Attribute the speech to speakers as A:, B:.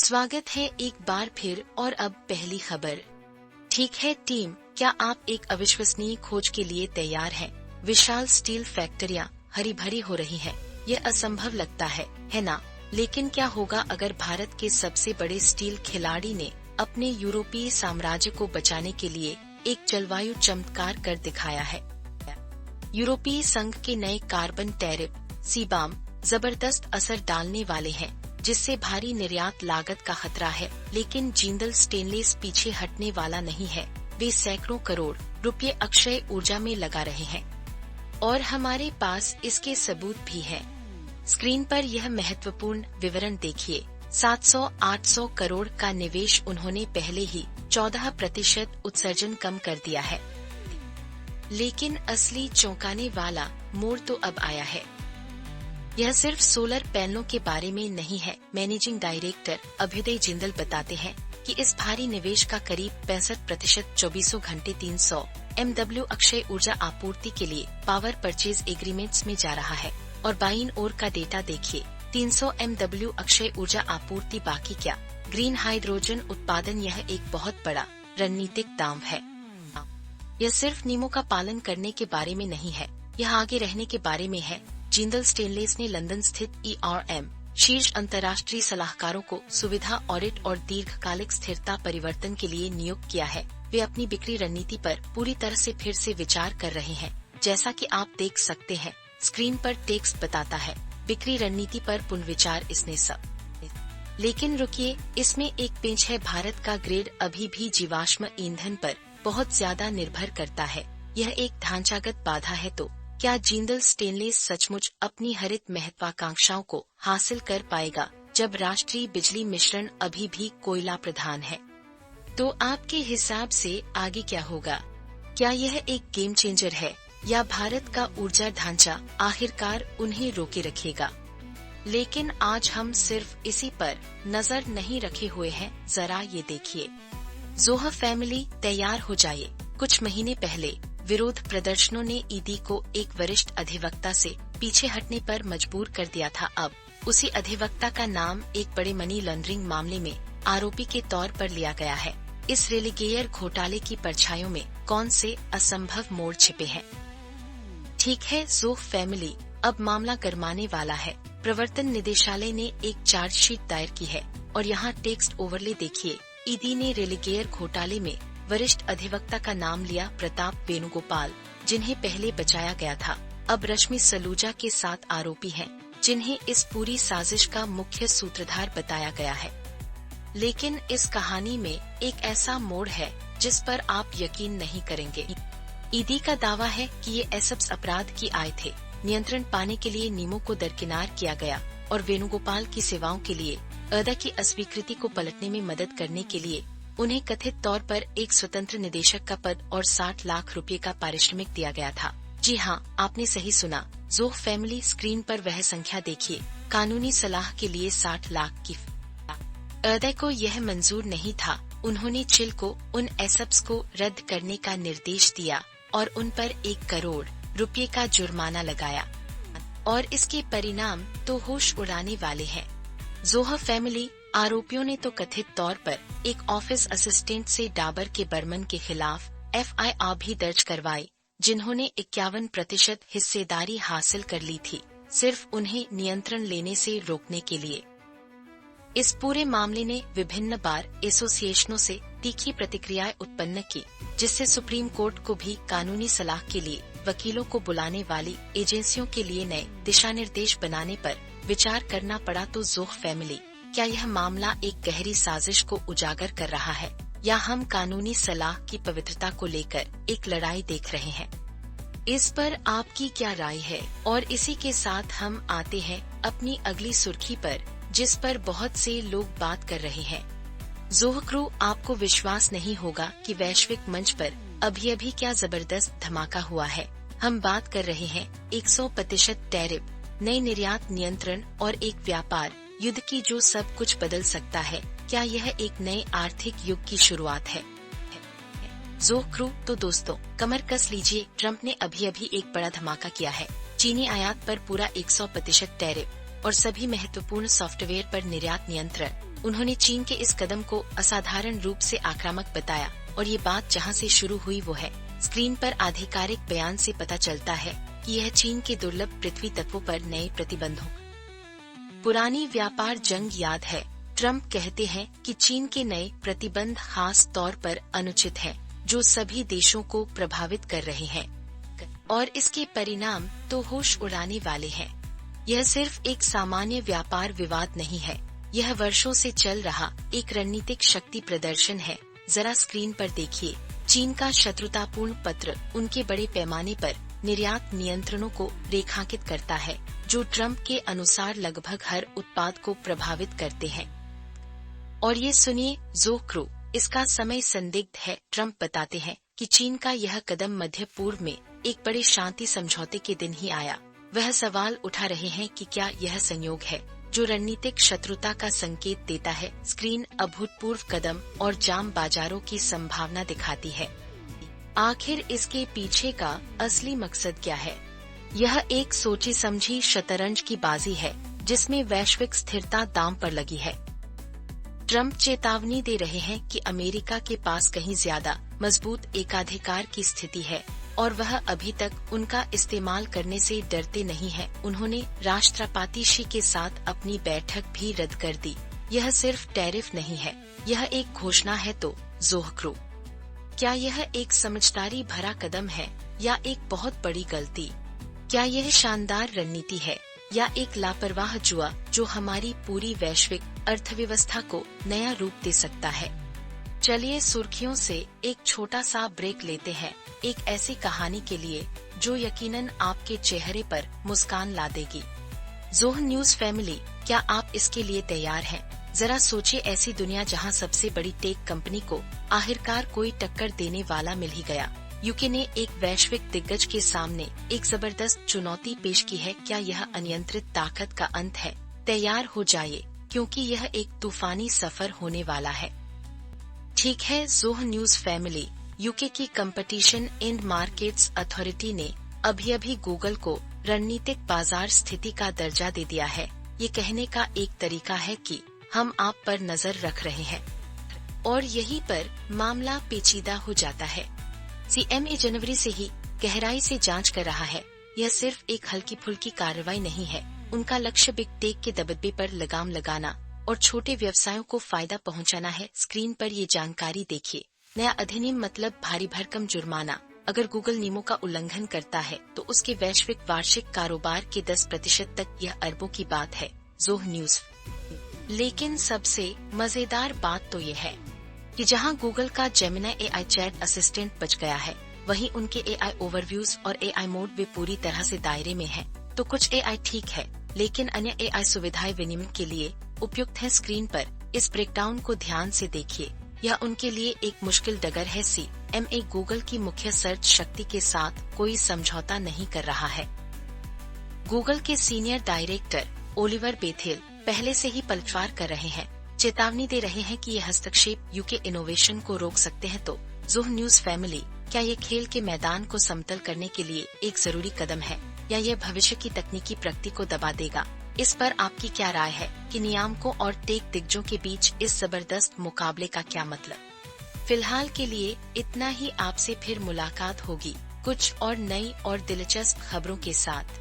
A: स्वागत है एक बार फिर और अब पहली खबर। ठीक है टीम, क्या आप एक अविश्वसनीय खोज के लिए तैयार हैं? विशाल स्टील फैक्ट्रियां हरी भरी हो रही हैं। यह असंभव लगता है ना? लेकिन क्या होगा अगर भारत के सबसे बड़े स्टील खिलाड़ी ने अपने यूरोपीय साम्राज्य को बचाने के लिए एक जलवायु चमत्कार कर दिखाया है? यूरोपीय संघ के नए कार्बन टैरिफ सीबाम जबरदस्त असर डालने वाले हैं, जिससे भारी निर्यात लागत का खतरा है। लेकिन जिंदल स्टेनलेस पीछे हटने वाला नहीं है। वे सैकड़ों करोड़ रुपए अक्षय ऊर्जा में लगा रहे हैं और हमारे पास इसके सबूत भी हैं। स्क्रीन पर यह महत्वपूर्ण विवरण देखिए। 700-800 करोड़ का निवेश उन्होंने पहले ही 14% उत्सर्जन कम कर दिया है। लेकिन असली चौंकाने वाला मोड़ तो अब आया है। यह सिर्फ सोलर पैनलों के बारे में नहीं है। मैनेजिंग डायरेक्टर अभ्युदय जिंदल बताते हैं कि इस भारी निवेश का करीब 65% 24 घंटे 300 MW अक्षय ऊर्जा आपूर्ति के लिए पावर परचेज एग्रीमेंट्स में जा रहा है। और बाईं ओर का डेटा देखिए, 300 MW अक्षय ऊर्जा आपूर्ति बाकी क्या? ग्रीन हाइड्रोजन उत्पादन। यह एक बहुत बड़ा रणनीतिक दांव है। यह सिर्फ नियमों का पालन करने के बारे में नहीं है, यह आगे रहने के बारे में है। जिंदल स्टेनलेस ने लंदन स्थित ERM शीर्ष अंतर्राष्ट्रीय सलाहकारों को सुविधा ऑडिट और दीर्घकालिक स्थिरता परिवर्तन के लिए नियुक्त किया है। वे अपनी बिक्री रणनीति पर पूरी तरह से फिर से विचार कर रहे हैं। जैसा कि आप देख सकते हैं, स्क्रीन पर टेक्स्ट बताता है बिक्री रणनीति पर पुनर्विचार। इसने सब। लेकिन रुकिए, इसमें एक पेंच है। भारत का ग्रेड अभी भी जीवाश्म ईंधन पर बहुत ज्यादा निर्भर करता है। यह एक ढांचागत बाधा है। तो क्या जिंदल स्टेनलेस सचमुच अपनी हरित महत्वाकांक्षाओं को हासिल कर पाएगा जब राष्ट्रीय बिजली मिश्रण अभी भी कोयला प्रधान है? तो आपके हिसाब से आगे क्या होगा? क्या यह एक गेम चेंजर है या भारत का ऊर्जा ढांचा आखिरकार उन्हें रोके रखेगा? लेकिन आज हम सिर्फ इसी पर नजर नहीं रखे हुए हैं। जरा ये देखिए। जोह फैमिली तैयार हो जाइए। कुछ महीने पहले विरोध प्रदर्शनों ने ईडी को एक वरिष्ठ अधिवक्ता से पीछे हटने पर मजबूर कर दिया था। अब उसी अधिवक्ता का नाम एक बड़े मनी लॉन्ड्रिंग मामले में आरोपी के तौर पर लिया गया है। इस रेलिगेयर घोटाले की परछाइयों में कौन से असंभव मोड़ छिपे हैं? ठीक है, जोह फैमिली अब मामला गरमाने वाला है। प्रवर्तन निदेशालय ने एक चार्जशीट दायर की है और यहाँ टेक्स्ट ओवरले देखिए। ईडी ने रेलिगेयर घोटाले में वरिष्ठ अधिवक्ता का नाम लिया, प्रताप वेणुगोपाल, जिन्हें पहले बचाया गया था, अब रश्मि सलूजा के 7 आरोपी हैं, जिन्हें इस पूरी साजिश का मुख्य सूत्रधार बताया गया है। लेकिन इस कहानी में एक ऐसा मोड़ है जिस पर आप यकीन नहीं करेंगे। ईडी का दावा है कि ये एसएप्स अपराध की आए थे। नियंत्रण पाने के लिए नियमों को दरकिनार किया गया और वेणुगोपाल की सेवाओं के लिए अदा की अस्वीकृति को पलटने में मदद करने के लिए उन्हें कथित तौर पर एक स्वतंत्र निदेशक का पद और 60 लाख रुपए का पारिश्रमिक दिया गया था। जी हाँ, आपने सही सुना। जोह फैमिली, स्क्रीन पर वह संख्या देखिए। कानूनी सलाह के लिए 60 लाख की। अदा को यह मंजूर नहीं था। उन्होंने चिल को उन एसएप्स को रद्द करने का निर्देश दिया और उन पर 1 करोड़ रुपए का जुर्माना लगाया। और इसके परिणाम तो होश उड़ाने वाले हैं। जोह फैमिली आरोपियों ने तो कथित तौर पर एक ऑफिस असिस्टेंट से डाबर के बर्मन के खिलाफ FIR भी दर्ज करवाई, जिन्होंने 51% हिस्सेदारी हासिल कर ली थी, सिर्फ उन्हें नियंत्रण लेने से रोकने के लिए। इस पूरे मामले ने विभिन्न बार एसोसिएशनों से तीखी प्रतिक्रियाएं उत्पन्न की, जिससे सुप्रीम कोर्ट को भी कानूनी सलाह के लिए वकीलों को बुलाने वाली एजेंसियों के लिए नए दिशा निर्देश बनाने पर विचार करना पड़ा। तो जोह फैमिली, क्या यह मामला एक गहरी साजिश को उजागर कर रहा है या हम कानूनी सलाह की पवित्रता को लेकर एक लड़ाई देख रहे हैं? इस पर आपकी क्या राय है? और इसी के साथ हम आते हैं अपनी अगली सुर्खी पर, जिस पर बहुत से लोग बात कर रहे हैं। जोह क्रू, आपको विश्वास नहीं होगा कि वैश्विक मंच पर अभी क्या जबरदस्त धमाका हुआ है। हम बात कर रहे हैं 100% टैरिफ, नए निर्यात नियंत्रण और एक व्यापार युद्ध की जो सब कुछ बदल सकता है। क्या यह एक नए आर्थिक युग की शुरुआत है? जोह क्रू, तो दोस्तों कमर कस लीजिए। ट्रंप ने अभी एक बड़ा धमाका किया है। चीनी आयात पर पूरा 100% टैरिफ और सभी महत्वपूर्ण सॉफ्टवेयर पर निर्यात नियंत्रण। उन्होंने चीन के इस कदम को असाधारण रूप से आक्रामक बताया और ये बात जहां से शुरू हुई वो है। स्क्रीन पर आधिकारिक बयान से पता चलता है कि यह चीन के दुर्लभ पृथ्वी तत्वों पर नए प्रतिबंधों पुरानी व्यापार जंग याद है। ट्रंप कहते हैं कि चीन के नए प्रतिबंध खास तौर पर अनुचित हैं, जो सभी देशों को प्रभावित कर रहे हैं और इसके परिणाम तो होश उड़ाने वाले हैं। यह सिर्फ एक सामान्य व्यापार विवाद नहीं है, यह वर्षों से चल रहा एक रणनीतिक शक्ति प्रदर्शन है। जरा स्क्रीन पर देखिए, चीन का शत्रुतापूर्ण पत्र उनके बड़े पैमाने पर निर्यात नियंत्रणों को रेखांकित करता है, जो ट्रंप के अनुसार लगभग हर उत्पाद को प्रभावित करते हैं। और ये सुनिए ज़ोक्रू, इसका समय संदिग्ध है। ट्रंप बताते हैं कि चीन का यह कदम मध्य पूर्व में एक बड़े शांति समझौते के दिन ही आया। वह सवाल उठा रहे हैं कि क्या यह संयोग है जो रणनीतिक शत्रुता का संकेत देता है। स्क्रीन अभूतपूर्व कदम और जाम बाजारों की संभावना दिखाती है। आखिर इसके पीछे का असली मकसद क्या है? यह एक सोची समझी शतरंज की बाजी है जिसमें वैश्विक स्थिरता दांव पर लगी है। ट्रंप चेतावनी दे रहे हैं कि अमेरिका के पास कहीं ज्यादा मजबूत एकाधिकार की स्थिति है और वह अभी तक उनका इस्तेमाल करने से डरते नहीं हैं। उन्होंने राष्ट्रपति शी के साथ अपनी बैठक भी रद्द कर दी। यह सिर्फ टैरिफ नहीं है, यह एक घोषणा है। तो ज़ोक्रू, क्या यह एक समझदारी भरा कदम है या एक बहुत बड़ी गलती? क्या यह शानदार रणनीति है या एक लापरवाह जुआ जो हमारी पूरी वैश्विक अर्थव्यवस्था को नया रूप दे सकता है? चलिए सुर्खियों से एक छोटा सा ब्रेक लेते हैं, एक ऐसी कहानी के लिए जो यकीनन आपके चेहरे पर मुस्कान ला देगी। ज़ोह न्यूज फैमिली, क्या आप इसके लिए तैयार हैं? जरा सोचिए, ऐसी दुनिया जहां सबसे बड़ी टेक कंपनी को आखिरकार कोई टक्कर देने वाला मिल ही गया। यूके ने एक वैश्विक दिग्गज के सामने एक जबरदस्त चुनौती पेश की है। क्या यह अनियंत्रित ताकत का अंत है? तैयार हो जाइए, क्योंकि यह एक तूफानी सफर होने वाला है। ठीक है ज़ोह न्यूज फैमिली, यूके की कंपटीशन एंड मार्केट्स अथॉरिटी ने अभी गूगल को रणनीतिक बाजार स्थिति का दर्जा दे दिया है। ये कहने का एक तरीका है कि हम आप पर नजर रख रहे हैं और यहीं पर मामला पेचीदा हो जाता है। सीएमए जनवरी से ही गहराई से जांच कर रहा है। यह सिर्फ एक हल्की फुल्की कार्रवाई नहीं है। उनका लक्ष्य बिग टेक के दबदबे पर लगाम लगाना और छोटे व्यवसायों को फायदा पहुंचाना है। स्क्रीन पर ये जानकारी देखिए। नया अधिनियम मतलब भारी भरकम जुर्माना। अगर गूगल नियमों का उल्लंघन करता है तो उसके वैश्विक वार्षिक कारोबार के 10% तक, यह अरबों की बात है। ज़ोह न्यूज। लेकिन सबसे मजेदार बात तो ये है कि जहां गूगल का जेमिनी एआई चैट असिस्टेंट बच गया है, वहीं उनके एआई ओवरव्यूज और एआई मोड वे पूरी तरह से दायरे में हैं। तो कुछ एआई ठीक है, लेकिन अन्य एआई सुविधाएं विनिमय के लिए उपयुक्त है। स्क्रीन पर इस ब्रेकडाउन को ध्यान से देखिए। यह उनके लिए एक मुश्किल डगर है। सीएमए गूगल की मुख्य सर्च शक्ति के साथ कोई समझौता नहीं कर रहा है। गूगल के सीनियर डायरेक्टर ओलिवर बेथेल पहले से ही पलटवार कर रहे हैं, चेतावनी दे रहे हैं कि यह हस्तक्षेप यूके इनोवेशन को रोक सकते हैं। तो ज़ोह न्यूज फैमिली, क्या ये खेल के मैदान को समतल करने के लिए एक जरूरी कदम है या यह भविष्य की तकनीकी प्रगति को दबा देगा? इस पर आपकी क्या राय है कि नियामकों और टेक दिग्गजों के बीच इस जबरदस्त मुकाबले का क्या मतलब? फिलहाल के लिए इतना ही। आपसे फिर मुलाकात होगी कुछ और नई और दिलचस्प खबरों के साथ।